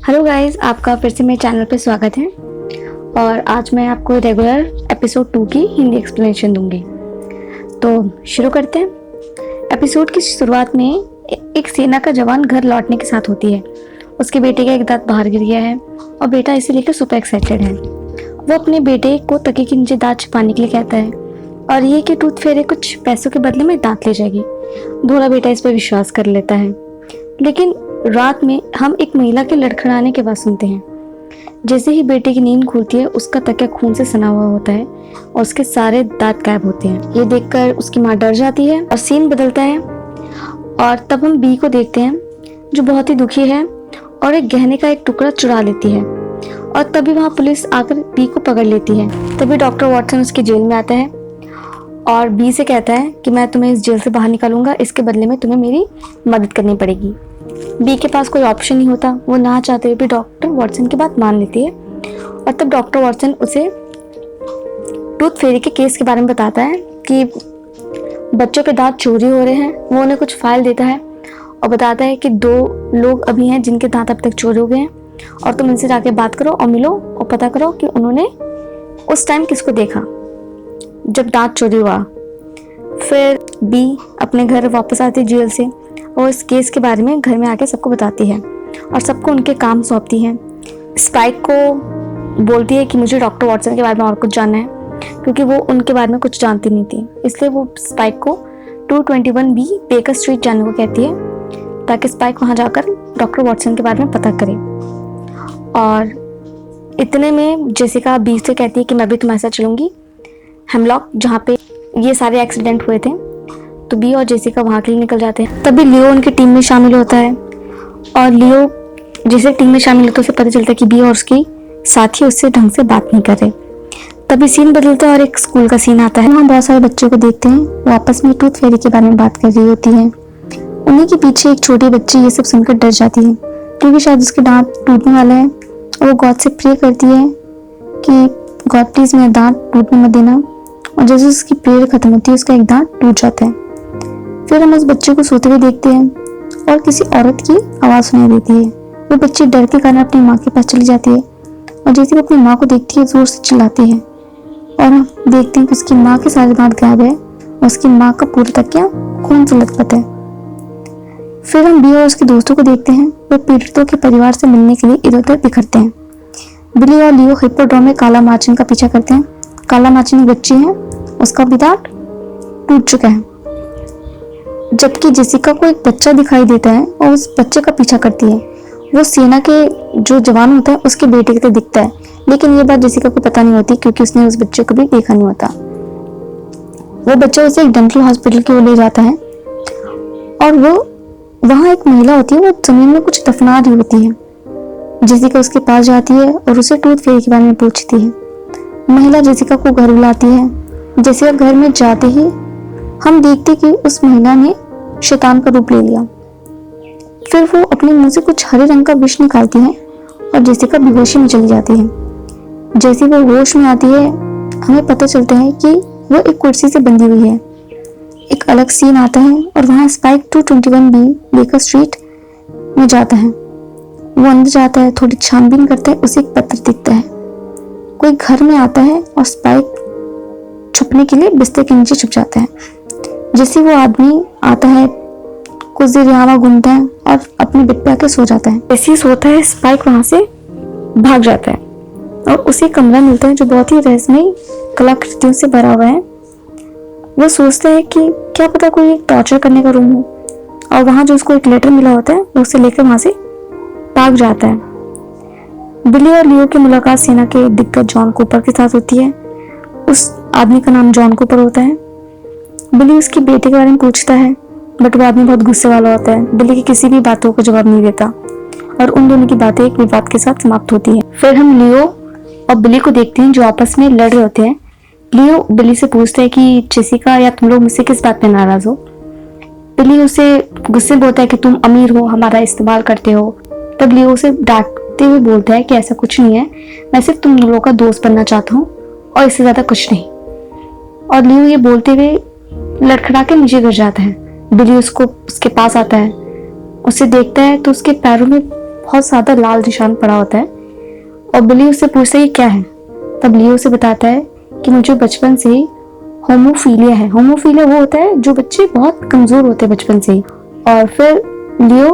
Hello guys, आपका फिर से मेरे चैनल पे स्वागत है। और आज मैं आपको रेगुलर एपिसोड 2 की हिंदी एक्सप्लेनेशन दूंगी। तो शुरू करते हैं। एपिसोड की शुरुआत में एक सेना का जवान घर लौटने के साथ होती है। उसके बेटे का एक दांत बाहर गिर गया है और बेटा इसे लेकर सुपर एक्साइटेड है। वो अपने बेटे को तकिए के नीचे दांत छिपाने के लिए कहता है और ये कि टूथ फेरे कुछ पैसों के बदले में दांत ले जाएगी। भोला बेटा इस पर विश्वास कर लेता है। लेकिन रात में हम एक महिला के लड़खड़ाने की आवाज सुनते हैं। जैसे ही बेटे की नींद खुलती है, उसका तकिया खून से सना हुआ होता है और उसके सारे दांत गायब होते हैं। ये देखकर उसकी माँ डर जाती है और सीन बदलता है। और तब हम बी को देखते हैं जो बहुत ही दुखी है और एक गहने का एक टुकड़ा चुरा लेती है। और तभी वहाँ पुलिस आकर बी को पकड़ लेती है। तभी डॉक्टर वॉटसन उसकी जेल में आता है और बी से कहता है कि मैं तुम्हें इस जेल से बाहर निकालूंगा, इसके बदले में तुम्हें मेरी मदद करनी पड़ेगी। बी के पास कोई ऑप्शन नहीं होता। वो ना चाहते हुए भी डॉक्टर वॉटसन की बात मान लेती है। और तब डॉक्टर वॉटसन उसे टूथ फेरी के केस के बारे में बताता है कि बच्चों के दांत चोरी हो रहे हैं। वो उन्हें कुछ फाइल देता है और बताता है कि 2 लोग अभी हैं जिनके दांत अब तक चोरी हो गए हैं और तुम इनसे जाके बात करो और मिलो और पता करो कि उन्होंने उस टाइम किसको देखा जब दांत चोरी हुआ। फिर बी अपने घर वापस आती है जेल से और इस केस के बारे में घर में आके सबको बताती है और सबको उनके काम सौंपती है। स्पाइक को बोलती है कि मुझे डॉक्टर वॉटसन के बारे में और कुछ जानना है, क्योंकि वो उनके बारे में कुछ जानती नहीं थी। इसलिए वो स्पाइक को 221B बेकर स्ट्रीट जाने को कहती है ताकि स्पाइक वहाँ जाकर डॉक्टर वॉटसन के बारे में पता करे। और इतने में जेसिका बी से कहती है कि मैं भी तुम्हारे साथ चलूँगी हेमलॉक, जहाँ पे ये सारे एक्सीडेंट हुए थे। तो बी और जेसिका वहाँ के लिए निकल जाते हैं। तभी लियो उनकी टीम में शामिल होता है और लियो जैसे टीम में शामिल होता है उसे पता चलता है कि बी और उसकी साथी उससे ढंग से बात नहीं कर रहे। तभी सीन बदलता है और एक स्कूल का सीन आता है। वहाँ बहुत सारे बच्चों को देखते हैं, वो आपस में टूथ फेरी के बारे में बात कर रही होती है। उन्हीं के पीछे एक छोटी बच्ची ये सब सुनकर डर जाती है, क्योंकि शायद उसके दांत टूटने वाला है। और वो गॉड से प्रे करती है कि गॉड प्लीज मेरा दांत टूटने मत देना। और जैसे उसकी प्रेयर खत्म होती है उसका एक दांत टूट जाता है। फिर हम उस बच्चे को सोते हुए देखते हैं और किसी औरत की आवाज़ सुनाई देती है। वो बच्ची डर के कारण अपनी माँ के पास चली जाती है और जैसे वो अपनी माँ को देखती है जोर से चिल्लाती है और हम देखते हैं कि उसकी माँ के सारे दांत गायब है और उसकी माँ का पूरा तकिया खून से लथपथ है। फिर हम बी और उसके दोस्तों को देखते हैं, वे पीड़ितों के परिवार से मिलने के लिए इधर उधर बिखरते हैं। बिली और लियो हिप्पोड्रोम में काला मार्चिन का पीछा करते हैं। काला मार्चिन एक बच्ची है, उसका भी दांत टूट चुका है। जबकि जेसिका को एक बच्चा दिखाई देता है और उस बच्चे का पीछा करती है। वो सेना के जो जवान होता है उसके बेटे की तरह दिखता है, लेकिन ये बात जेसिका को पता नहीं होती क्योंकि उसने उस बच्चे को भी देखा नहीं होता। वो बच्चा उसे एक डेंटल हॉस्पिटल की ओर ले जाता है और वो वहाँ एक महिला होती है, वो जमीन में कुछ दफना रही होती है। जेसिका उसके पास जाती है और उसे टूथ फेरी के बारे में पूछती है। महिला जेसिका को घर बुलाती है। जेसिका घर में जाते ही हम देखते कि उस महिला ने शैतान का रूप ले लिया। फिर वो अपने मुंह से कुछ हरे रंग का विष निकालती है और जेसिका बेहोशी में चली जाती है। जैसे वो होश में आती है हमें पता चलता है कि वो एक कुर्सी से बंधी हुई है। एक अलग सीन आता है और वहाँ स्पाइक 221B बेकर स्ट्रीट में जाता है। वो अंदर जाता है, थोड़ी छानबीन करता है, उसे एक पत्र दिखता है। कोई घर में आता है और स्पाइक छुपने के लिए बिस्तर के नीचे छुप जाता है। जैसे वो आदमी आता है, कुछ देर यहाँ घूमता है और अपने बेड पे आके सो जाता है। जैसे ही सोता है स्पाइक वहां से भाग जाता है और उसे कमरा मिलता है जो बहुत ही रहस्यमयी कलाकृतियों से भरा हुआ है। वो सोचता है कि क्या पता कोई एक टॉर्चर करने का रूम हो और वहां जो उसको एक लेटर मिला होता है वो उसे लेकर वहां से भाग जाता है। बिली और लियो की मुलाकात सेना के दिग्गज जॉन कूपर के साथ होती है। उस आदमी का नाम जॉन कूपर होता है। बिली उसके बेटे के बारे में पूछता है, बट वो आदमी बहुत गुस्से वाला होता है। बिली की किसी भी बातों को जवाब नहीं देता और उन दोनों की बातें एक विवाद के साथ समाप्त होती है। फिर हम लियो और बिली को देखते हैं जो आपस में लड़ रहे होते हैं। लियो बिली से पूछता है कि जेसिका या तुम लोग मुझसे किस बात पे नाराज हो। बिली उसे गुस्से में बोलता है कि तुम अमीर हो, हमारा इस्तेमाल करते हो। तब लियो उसे डांटते हुए बोलता है कि ऐसा कुछ नहीं है, मैं सिर्फ तुम लोगों का दोस्त बनना चाहता हूँ और इससे ज्यादा कुछ नहीं। और लियो ये बोलते हुए लड़खड़ा के नीचे गिर जाता है। बिली उसके पास आता है, उसे देखता है तो उसके पैरों में बहुत ज़्यादा लाल निशान पड़ा होता है। और बिली उससे पूछता है ये क्या है। तब लियो उसे बताता है कि मुझे बचपन से ही होमोफीलिया है। होमोफीलिया वो होता है जो बच्चे बहुत कमज़ोर होते हैं बचपन से ही। और फिर लियो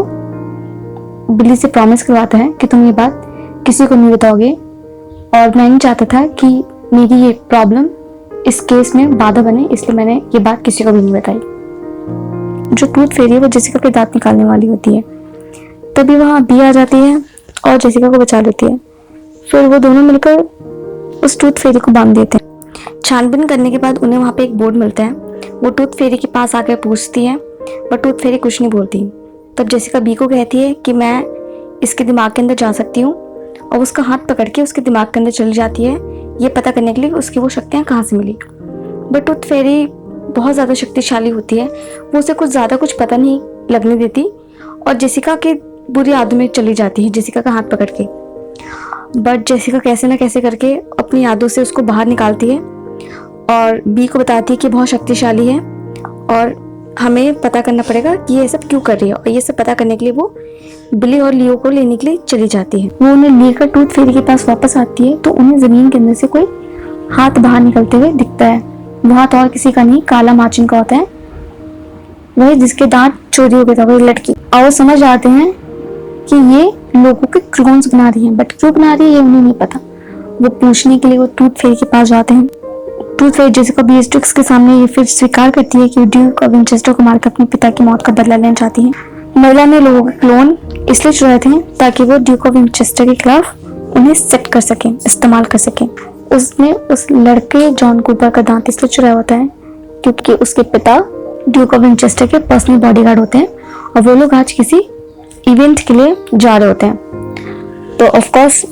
बिली से प्रॉमिस करवाता है कि तुम ये बात किसी को नहीं बताओगे, और मैं नहीं चाहता था कि मेरी ये प्रॉब्लम इस केस में बाधा बने, इसलिए मैंने ये बात किसी को भी नहीं बताई। जो टूथ फेरी है वो जेसिका के दांत निकालने वाली होती है। तभी वहाँ बी आ जाती है और जेसिका को बचा लेती है। फिर वो दोनों मिलकर उस टूथ फेरी को बांध देते हैं। छानबीन करने के बाद उन्हें वहाँ पे एक बोर्ड मिलता है। वो टूथ फेरी के पास आकर पूछती है, पर टूथ फेरी कुछ नहीं बोलती। तब जेसिका बी को कहती है कि मैं इसके दिमाग के अंदर जा सकती हूँ, और उसका हाथ पकड़ के उसके दिमाग के अंदर चली जाती है ये पता करने के लिए उसकी वो शक्तियाँ कहाँ से मिली। बट टूथ फेरी बहुत ज़्यादा शक्तिशाली होती है, वो उसे कुछ ज़्यादा कुछ पता नहीं लगने देती और जेसिका के बुरी यादों में चली जाती है, जेसिका का हाथ पकड़ के। बट जेसिका कैसे ना कैसे करके अपनी यादों से उसको बाहर निकालती है और बी को बताती है कि बहुत शक्तिशाली है और हमें पता करना पड़ेगा कि ये सब क्यों कर रही है। और ये सब पता करने के लिए वो बिली और लियो को लेने के लिए चली जाती है। वो उन्हें लेकर टूथ फेरी के पास वापस आती है तो उन्हें जमीन के अंदर से कोई हाथ बाहर निकलते हुए दिखता है। वो हाथ और किसी का नहीं, काला मार्चिन का होता है, वही जिसके दांत चोरी हो गए थे, वही लड़की। और वो समझ आते हैं कि ये लोगों के क्लोन्स बना रही है, बट क्यों बना रही है ये उन्हें नहीं पता। वो पूछने के लिए वो टूथ फेरी के पास जाते हैं। टूथ फेरी जेसिका बीस्ट्रिक्स के सामने ये फिर स्वीकार करती है कि ड्यूक ऑफ विंचेस्टर को मारकर अपने पिता की मौत का बदला लेना चाहती है। महिला ने लोगों के क्लोन इसलिए चुराए थे ताकि वो ड्यूक ऑफ विंचेस्टर के खिलाफ उन्हें सेट कर सके, इस्तेमाल कर सके। उसने उस लड़के जॉन कूपर का दांत इसलिए चुराया होता है क्योंकि उसके पिता ड्यूक ऑफ विंचेस्टर के पर्सनल बॉडीगार्ड होते हैं और वो लोग आज किसी इवेंट के लिए जा रहे होते हैं। तो ऑफ कोर्स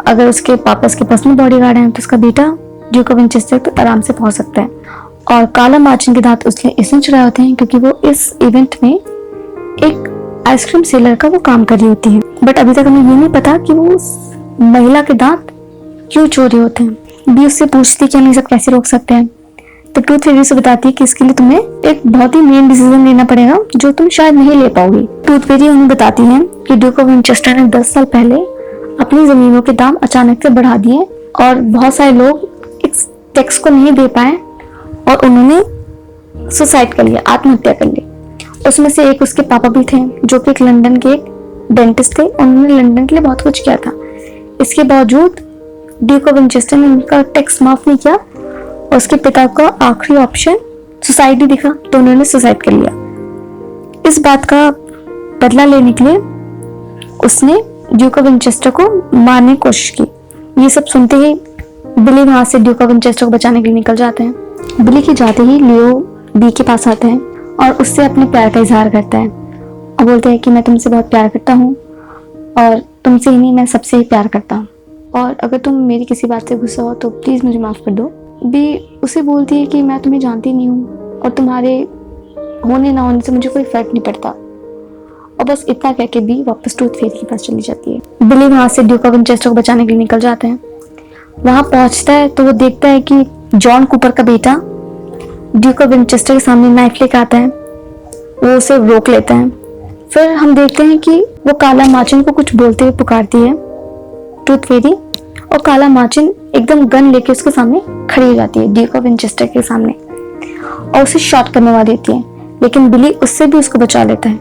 अगर उसके पापा उसके पर्सनल बॉडीगार्ड हैं तो उसका बेटा ड्यूक ऑफ विंचेस्टर तो आराम से पहुंच सकता है। और काला मार्चिन के दांत इसलिए चुराए होते हैं क्योंकि वो इस इवेंट में एक आइसक्रीम सेलर का वो काम कर रही होती है। बट अभी तक हमें ये नहीं पता कि वो उस महिला के दांत क्यों चोरी होते हैं। बी उससे पूछती है कि हम ये सब कैसे रोक सकते हैं। तो टूथ फेरी से बताती है कि इसके लिए तुम्हें एक बहुत ही मेन डिसीजन लेना पड़ेगा जो तुम शायद नहीं ले पाओगी। टूथ फेरी उन्हें बताती है कि ड्यूक ऑफ विंचेस्टर ने 10 साल पहले अपनी जमीनों के दाम अचानक से बढ़ा दिए और बहुत सारे लोग इस टैक्स को नहीं दे पाए और उन्होंने सुसाइड कर लिया, आत्महत्या कर ली। उसमें से एक उसके पापा भी थे जो कि एक लंदन के एक डेंटिस्ट थे। उन्होंने लंदन के लिए बहुत कुछ किया था। इसके बावजूद ड्यूक ऑफ विंचेस्टर ने उनका टैक्स माफ नहीं किया और उसके पिता का आखिरी ऑप्शन सुसाइड ही दिखा तो उन्होंने सुसाइड कर लिया। इस बात का बदला लेने के लिए उसने ड्यूक ऑफ विंचेस्टर को मारने की कोशिश की। ये सब सुनते ही बिली वहां से ड्यूक ऑफ विंचेस्टर को बचाने के लिए निकल जाते हैं। बिली के जाते ही लियो बी के पास आता है और उससे अपने प्यार का इजहार करता है और बोलता है कि मैं तुमसे बहुत प्यार करता हूँ और तुमसे ही नहीं मैं सबसे ही प्यार करता हूँ, और अगर तुम मेरी किसी बात से गुस्सा हो तो प्लीज़ मुझे माफ़ कर दो। बी उसे बोलती है कि मैं तुम्हें जानती नहीं हूँ और तुम्हारे होने ना होने से मुझे कोई फर्क नहीं पड़ता, और बस इतना कह के बी वापस टूथ फेरी के पास चली जाती है। बिली वहाँ से ड्यूक ऑफ विंचेस्टर को बचाने के लिए निकल जाते हैं। वहाँ पहुँचता है तो वो देखता है कि जॉन कूपर का बेटा ड्यूक ऑफ विंचेस्टर के सामने नाइफ लेकर आता है। वो उसे रोक लेता है। फिर हम देखते हैं कि वो काला मार्चिन को कुछ बोलते हुए पुकारती है टूथ फेरी, और काला मार्चिन एकदम गन लेके उसके सामने खड़ी हो जाती है ड्यूक ऑफ विंचेस्टर के सामने और उसे शॉट करने वाली होती है, लेकिन बिली उससे भी उसको बचा लेता है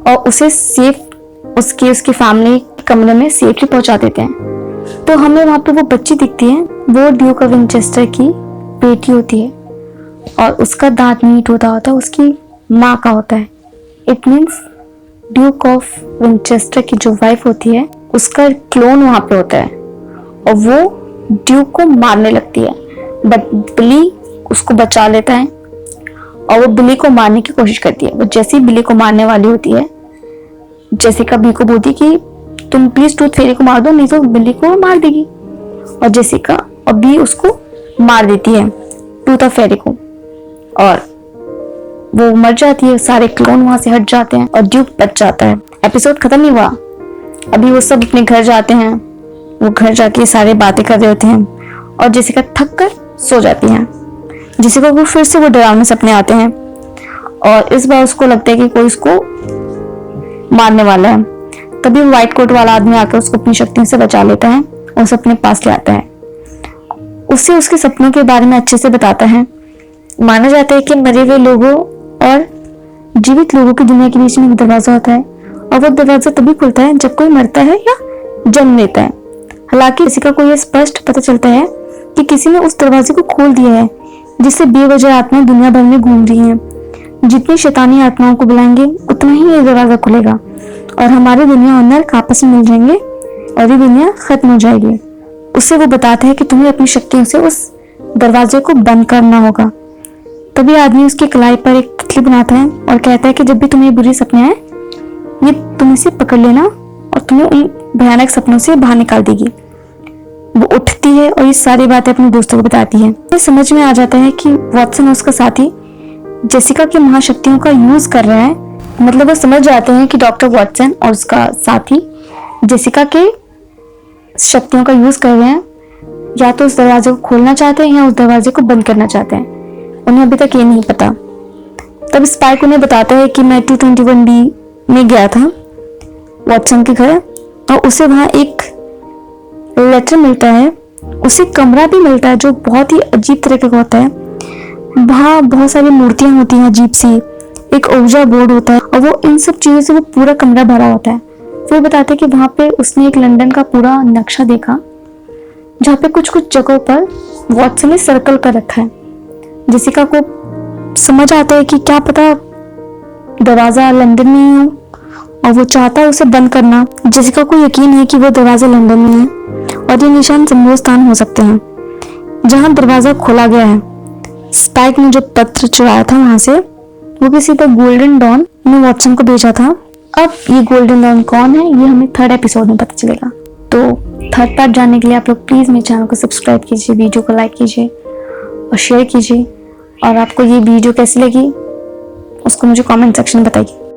और उसे सेफ उसकी फैमिली कमरे में सेफली पहुंचा देते हैं। तो हमें वहाँ पे वो बच्ची दिखती है, वो ड्यूक ऑफ विंचेस्टर की बेटी होती है और उसका दांत नहीं टूटा होता, उसकी माँ का होता है। It means Duke of Winchester की जो वाइफ होती है उसका क्लोन वहाँ पे होता है और वो ड्यूक को मारने लगती है, बट बिली उसको बचा लेता है और वो बिली को मारने की कोशिश करती है। वो जैसे ही बिली को मारने वाली होती है जेसिका बी को बोलती कि तुम प्लीज टूथ फेरी को मार दो नहीं तो बिली को मार देगी, और जेसिका और बी उसको मार देती है टूथ ऑफ फेरी को और वो मर जाती है। सारे क्लोन वहां से हट जाते हैं और ड्यूक बच जाता है। एपिसोड खत्म नहीं हुआ, अभी वो सब अपने घर जाते हैं। वो घर जाके सारे बातें कर रहे होते हैं और जेसिका थक कर सो जाती है। जेसिका को फिर से वो डरावने सपने आते हैं और इस बार उसको लगता है कि कोई उसको मारने वाला है। तभी वो व्हाइट कोट वाला आदमी आकर उसको अपनी शक्तियों से बचा लेता है और उसे अपने पास ले आता है। उसे उसके सपनों के बारे में अच्छे से बताता है। माना जाता है कि मरे हुए लोगों और जीवित लोगों की दुनिया के बीच में एक दरवाजा होता है और वो दरवाजा तभी खुलता है जब कोई मरता है या जन्म लेता है। हालांकि जेसिका को यह स्पष्ट पता चलता है कि किसी ने उस दरवाजे को खोल दिया है जिससे बेवजह आत्माएं दुनिया भर में घूम रही हैं। जितनी शैतानी आत्माओं को बुलाएंगे उतना ही ये दरवाजा खुलेगा और हमारी दुनिया और नर्क आपस में मिल जाएंगे और ये दुनिया खत्म हो जाएगी। उससे वो बताता है कि तुम्हें अपनी शक्तियों से उस दरवाजे को बंद करना होगा। तभी आदमी उसकी कलाई पर एक तितली बनाता है और कहता है कि जब भी तुम्हें बुरे सपने आए ये तुम इसे पकड़ लेना और तुम्हें उन भयानक सपनों से बाहर निकाल देगी। वो उठती है और ये सारी बातें अपने दोस्तों को बताती है। ये समझ में आ जाता है कि वॉटसन और उसका साथी जेसिका की महाशक्तियों का यूज कर रहा है। मतलब वो समझ जाते हैं कि डॉक्टर वॉटसन और उसका साथी जेसिका के शक्तियों का यूज कर रहे हैं, या तो उस दरवाजे को खोलना चाहते हैं या उस दरवाजे को बंद करना चाहते हैं। उन्हें अभी तक ये नहीं पता। तब स्पाइक उन्हें बताता है कि मैं 221B में गया था वॉटसन के घर और उसे वहां एक लेटर मिलता है, उसे कमरा भी मिलता है जो बहुत ही अजीब तरीके का होता है। वहाँ बहुत सारी मूर्तियां होती हैं अजीब सी, एक ओजा बोर्ड होता है और वो इन सब चीजों से वो पूरा कमरा भरा होता है। फिर वो बताते हैं कि वहां पे उसने एक लंदन का पूरा नक्शा देखा जहाँ पे कुछ कुछ जगहों पर वॉटसन ने सर्कल कर रखा है। जेसिका को समझ आता है कि क्या पता दरवाजा लंदन में ही हो और वो चाहता है उसे बंद करना। जेसिका को यकीन है कि वो दरवाजा लंदन में है और ये निशान संभव स्थान हो सकते हैं जहां दरवाजा खोला गया है। स्पाइक ने जो पत्र चुराया था वहां से वो किसी द गोल्डन डॉन ने वॉटसन को भेजा था। अब ये गोल्डन डॉन कौन है ये हमें 3rd एपिसोड में पता चलेगा। तो 3rd पार्ट जानने के लिए आप लोग प्लीज मेरे चैनल को सब्सक्राइब कीजिए, वीडियो को लाइक कीजिए और शेयर कीजिए। और आपको ये वीडियो कैसी लगी उसको मुझे कमेंट सेक्शन में बताइए।